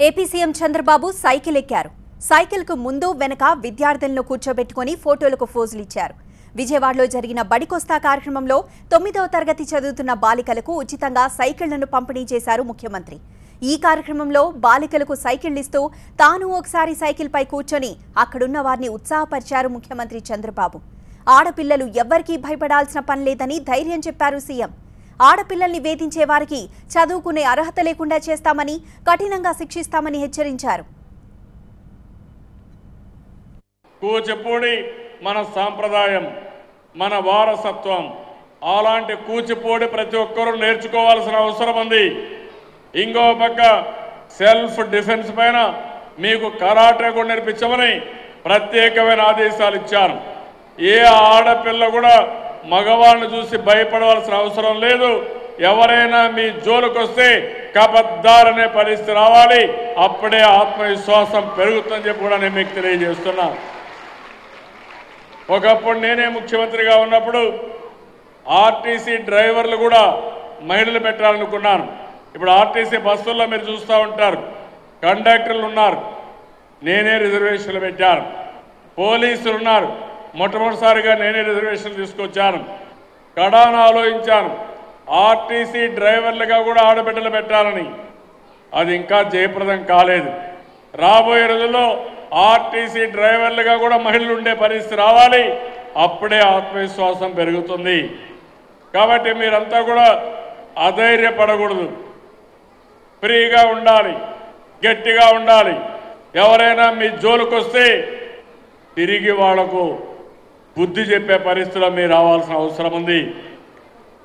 AP CM Chandrababu cycle ఎక్కారు. సైకిల్కు ముందు వెనక విద్యార్థులను కూర్చోబెట్టుకుని ఫోటోలకు ఫోజులు ఇచ్చారు. విజయవాడలో జరిగిన బడికొస్తా కార్యక్రమంలో 9వ తరగతి చదువుతున్న బాలికలకు ఉచితంగా సైకిళ్లను పంపిణీ చేశారు ముఖ్యమంత్రి. ఈ కార్యక్రమంలో బాలికలకు సైకిళ్లిస్తూ తాను ఒకసారి సైకిల్పై కూర్చొని అక్కడున్న వారిని ఉత్సాహపరిచారు ముఖ్యమంత్రి చంద్రబాబు. ఆడపిల్లలు ఎవ్వరికీ భయపడాల్సిన పని లేదని ధైర్యం చెప్పారు సీఎం. ఆడపిల్లల్ని వేధించే వారికి చదువుకునే అర్హత లేకుండా చేస్తామని, కఠినంగా శిక్షిస్తామని హెచ్చరించారు. కూచిపూడి మన సాంప్రదాయం, మన వారసత్వం. అలాంటి కూచిపూడి ప్రతి ఒక్కరూ నేర్చుకోవాల్సిన అవసరం ఉంది. ఇంకో పక్క సెల్ఫ్ డిఫెన్స్ పైన మీకు కరాటే కూడా నేర్పించమని ప్రత్యేకమైన ఆదేశాలు ఇచ్చాను. ఏ ఆడపిల్ల కూడా మగవాళ్ళని చూసి భయపడవలసిన అవసరం లేదు. ఎవరైనా మీ జోలికి వస్తే కబద్దారనే పరిస్థితి రావాలి. అప్పుడే ఆత్మవిశ్వాసం పెరుగుతుందని చెప్పి కూడా నేను మీకు తెలియజేస్తున్నా. ఒకప్పుడు నేనే ముఖ్యమంత్రిగా ఉన్నప్పుడు ఆర్టీసీ డ్రైవర్లు కూడా మహిళలు పెట్టాలనుకున్నాను. ఇప్పుడు ఆర్టీసీ బస్సుల్లో మీరు చూస్తూ ఉంటారు, కండక్టర్లు ఉన్నారు, నేనే రిజర్వేషన్లు పెట్టాను. పోలీసులు ఉన్నారు, మొట్టమొదటిసారిగా నేనే రిజర్వేషన్లు తీసుకొచ్చాను. కడాను ఆలోచించాను, ఆర్టీసీ డ్రైవర్లుగా కూడా ఆడబిడ్డలు పెట్టాలని. అది ఇంకా జయప్రదం కాలేదు. రాబోయే రోజుల్లో ఆర్టీసీ డ్రైవర్లుగా కూడా మహిళలు ఉండే పరిస్థితి రావాలి. అప్పుడే ఆత్మవిశ్వాసం పెరుగుతుంది. కాబట్టి మీరంతా కూడా అధైర్యపడకూడదు, ఫ్రీగా ఉండాలి, గట్టిగా ఉండాలి. ఎవరైనా మీ జోలికి వస్తే తిరిగి వాళ్లకు బుద్ధి చెప్పే పరిస్థితిలో మీరు రావాల్సిన అవసరం ఉంది.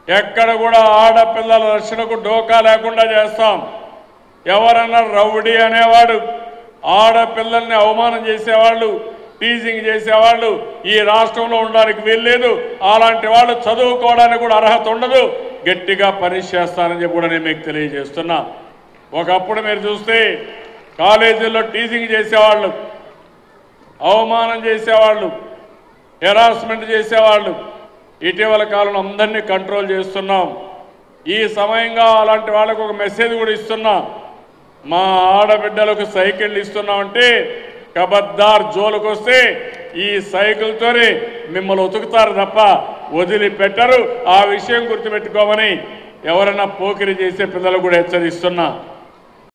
ఎక్కడ కూడా ఆడపిల్లల రక్షణకు డోకా లేకుండా చేస్తాం. ఎవరన్నా రౌడీ అనేవాడు, ఆడపిల్లల్ని అవమానం చేసేవాళ్ళు, టీజింగ్ చేసేవాళ్ళు ఈ రాష్ట్రంలో ఉండడానికి వీల్లేదు. అలాంటి వాళ్ళు చదువుకోవడానికి కూడా అర్హత ఉండదు. గట్టిగా పనిష్ చేస్తానని చెప్పి కూడా నేను మీకు తెలియజేస్తున్నా. ఒకప్పుడు మీరు చూస్తే కాలేజీల్లో టీజింగ్ చేసేవాళ్ళు, అవమానం చేసేవాళ్ళు, హెరాస్మెంట్ చేసేవాళ్ళు. ఇటీవల కాలంలో అందరినీ కంట్రోల్ చేస్తున్నాం. ఈ సమయంగా అలాంటి వాళ్ళకు ఒక మెసేజ్ కూడా ఇస్తున్నా. మా ఆడబిడ్డలకు సైకిళ్ళు ఇస్తున్నామంటే కబద్దార్ జోలుకు వస్తే ఈ సైకిల్తోనే మిమ్మల్ని ఉతుకుతారు తప్ప వదిలిపెట్టరు. ఆ విషయం గుర్తుపెట్టుకోమని ఎవరైనా పోకిరి చేసే పిల్లలు కూడా హెచ్చరిస్తున్నా.